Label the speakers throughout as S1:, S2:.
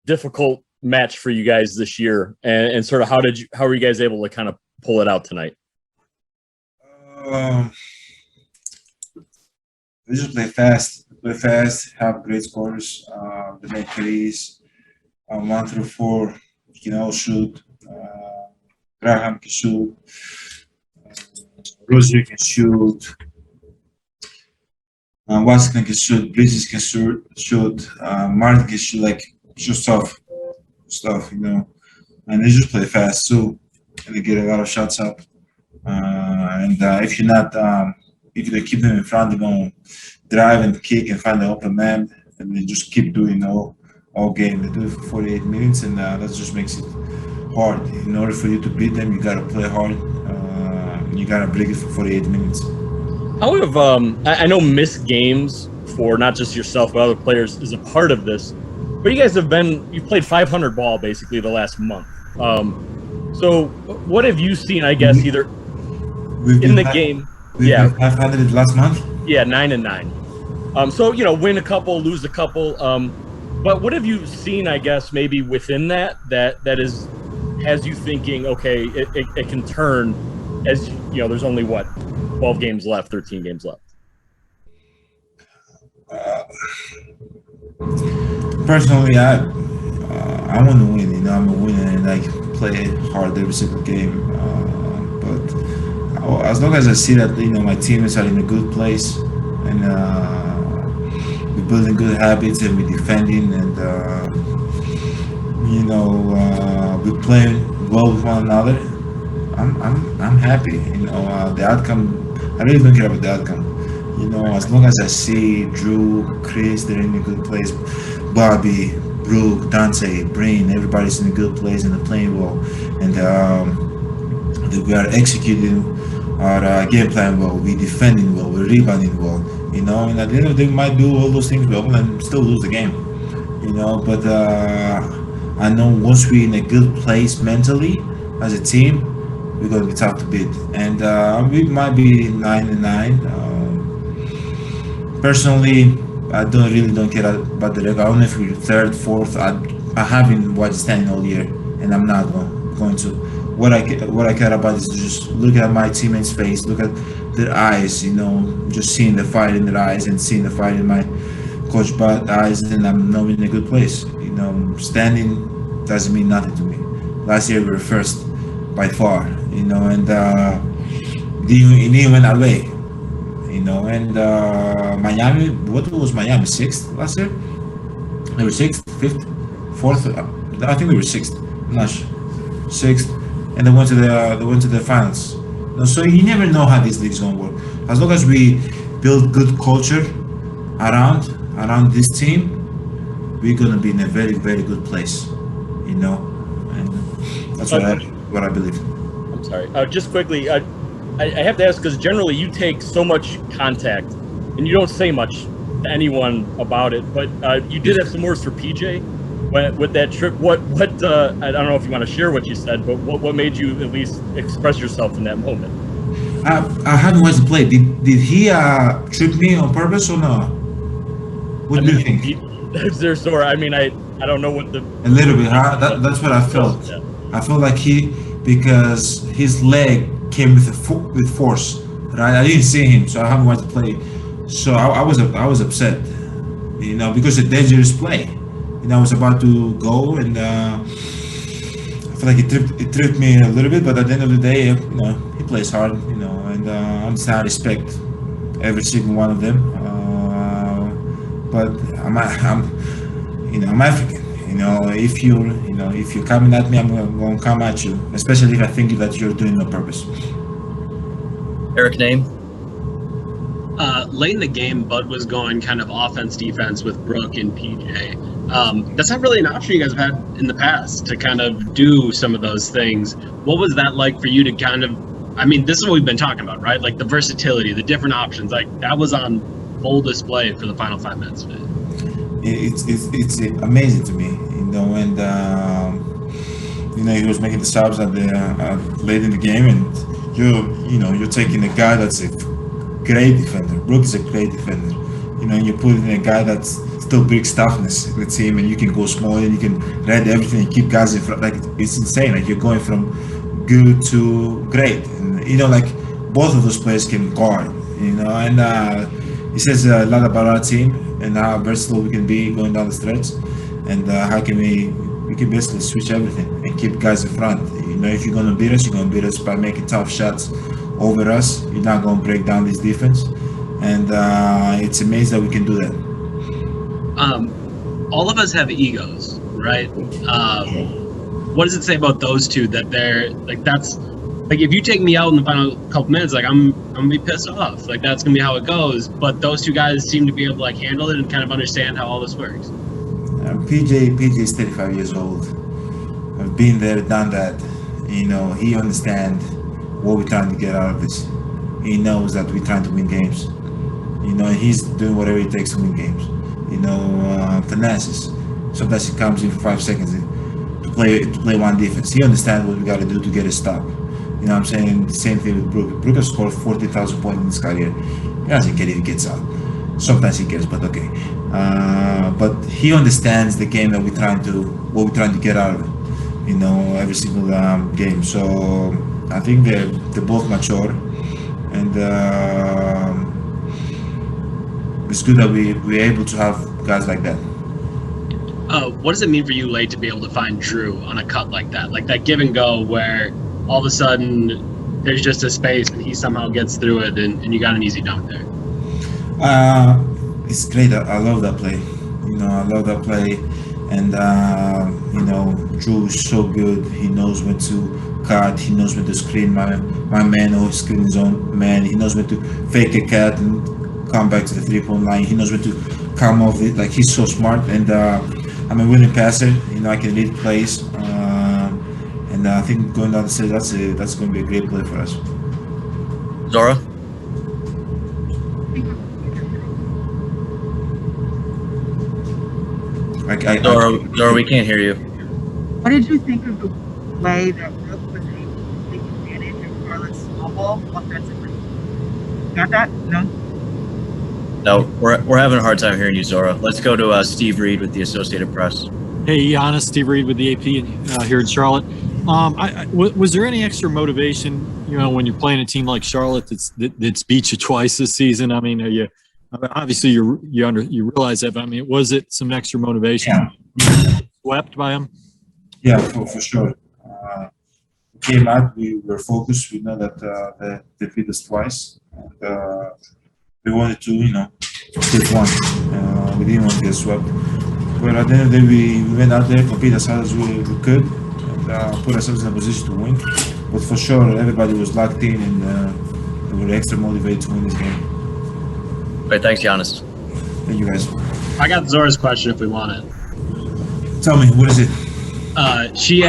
S1: difficult match for you guys this year, and sort of how were you guys able to kind of pull it out tonight?
S2: We just play fast, have great scores. They make threes. 1 through 4, you can all shoot. Graham can shoot. Rozier can shoot. Watson can shoot. Bridges can shoot. Martin can shoot. Like just stuff, And they just play fast too, and they get a lot of shots up. And if you're not, if they keep them in front, they're gonna drive and kick and find the open man, and they just keep doing all game. They do it for 48 minutes, and that just makes it hard. In order for you to beat them, you gotta play hard. You gotta break it for 48 minutes.
S1: How have I know missed games for not just yourself but other players is a part of this, but you guys you've played 500 ball basically the last month. So what have you seen? I guess either in the game.
S2: Yeah, 500 last month.
S1: Yeah, 9-9. So win a couple, lose a couple. But what have you seen? I guess maybe within that has you thinking, okay, it can turn, as there's only 12 games left, 13 games left.
S2: Personally, I want to win. I'm a winner, and I play hard every single game. But as long as I see that my teammates are in a good place, and we're building good habits, and we're defending, and we're playing well with one another, I'm happy. The outcome, I really don't care about the outcome. As long as I see Drew, Chris, they're in a good place. Bobby, Brooke, Dante, Brain, everybody's in a good place and they're playing well. And we are executing our game plan well. We're defending well. We're rebounding well. And at the end of the day, we might do all those things well and still lose the game. But I know once we're in a good place mentally as a team, we're going to be tough to beat. And we might be 9-9. Personally, I don't care about the record. I don't know if we're third, fourth. I haven't watched standing all year, and I'm not going to. What I care about is to just look at my teammates' face, look at their eyes. Just seeing the fire in their eyes and seeing the fire in my coach Bud's eyes, and I'm not in a good place. Standing doesn't mean nothing to me. Last year we were first by far, and didn't went away. And Miami, what was Miami, 6th last year? They were 6th, 5th, 4th. I think they were 6th. I'm not sure. 6th, and they went to the finals. So you never know how this league is gonna work. As long as we build good culture around this team, we're gonna be in a very, very good place. And that's what I believe.
S1: I'm sorry. Just quickly. I have to ask because generally you take so much contact and you don't say much to anyone about it, but you did have some words for PJ with that trip. What I don't know if you want to share what you said, but what made you at least express yourself in that moment?
S2: I haven't watched the play. Did he trip me on purpose or not? What do you think?
S1: There's sore. I don't know what
S2: a little bit, huh? That's what I felt. Yeah. I felt like because his leg came with force, right? I didn't see him, so I haven't watched the play. So I was upset, because it's a dangerous play. I was about to go, and I feel like it tripped me a little bit. But at the end of the day, he plays hard, and I respect every single one of them. But I'm African. If you're coming at me, I'm going to come at you, especially if I think that you're doing it on purpose.
S3: Eric, name?
S4: Late in the game, Bud was going kind of offense-defense with Brooke and PJ. That's not really an option you guys have had in the past to kind of do some of those things. What was that like for you to kind of, this is what we've been talking about, right? Like the versatility, the different options, like that was on full display for the final 5 minutes.
S2: It's amazing to me, and he was making the subs at late in the game, and you're taking a guy that's a great defender. Brooke is a great defender, and you put in a guy that's still brings toughness. Let's say, and you can go small and you can read everything and keep guys in front. Like it's insane. Like you're going from good to great, and like both of those players can guard. And it says a lot about our team and how versatile we can be going down the stretch, and how can we can basically switch everything and keep guys in front. If you're gonna beat us, you're gonna beat us by making tough shots over us. You're not gonna break down this defense, and it's amazing that we can do that.
S4: All of us have egos, right? What does it say about those two that they're like? That's like if you take me out in the final couple minutes, like I'm gonna be pissed off. Like that's gonna be how it goes. But those two guys seem to be able to like handle it and kind of understand how all this works.
S2: PJ is 35 years old. I've been there, done that. He understands what we're trying to get out of this. He knows that we're trying to win games. And he's doing whatever it takes to win games. Tenacious. Sometimes he comes in for 5 seconds to play one defense. He understands what we got to do to get a stop. What I'm saying? The same thing with Brook. Brook has scored 40,000 points in his career. He doesn't care if he gets out. Sometimes he cares, but okay. But he understands the game that what we're trying to get out of it. Every single game. So I think they're both mature, and it's good that we're able to have guys like that.
S4: What does it mean for you, Late, to be able to find Drew on a cut like that give and go where all of a sudden there's just a space and he somehow gets through it and you got an easy dunk there?
S2: It's great. I love that play. I love that play, and Drew is so good. He knows when to cut. He knows when to screen my man or screen his own man. He knows when to fake a cut and come back to the 3-point line. He knows when to come off it. Like he's so smart, and I'm a winning passer. I can lead plays, and I think going down the stairs, that's going to be a great play for us.
S3: Zora? Zora, we can't hear you.
S5: What did you think of the way that Brooke was able to take advantage of Charlotte's small ball offensively? Got that? No?
S3: No, we're having a hard time hearing you, Zora. Let's go to Steve Reed with the Associated Press.
S6: Hey, Giannis, Steve Reed with the AP here in Charlotte. Was there any extra motivation, when you're playing a team like Charlotte that's beat you twice this season? I mean, obviously you realize that, but I mean, was it some extra motivation?
S2: Yeah.
S6: Swept by them?
S2: Yeah, for sure. We came out, we were focused. We know that they beat us twice, and we wanted to, take one. We didn't want to get swept. But at the end of the day, we went out there, compete as hard as we could, and put ourselves in a position to win. But for sure, everybody was locked in, and they were extra motivated to win this game.
S3: Great, thanks, Giannis.
S2: Thank you, guys.
S4: I got Zora's question if we want it.
S2: Tell me, what is it?
S4: She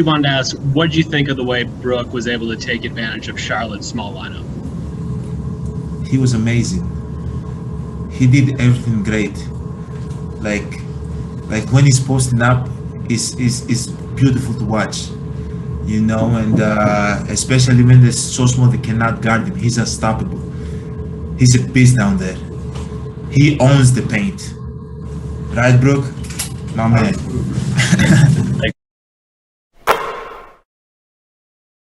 S4: wanted to ask, what did you think of the way Brooke was able to take advantage of Charlotte's small lineup?
S2: He was amazing. He did everything great. Like when he's posting up, is beautiful to watch. And especially when they're so small they cannot guard him. He's unstoppable. He's a beast down there. He owns the paint. Right, Brooke? My man.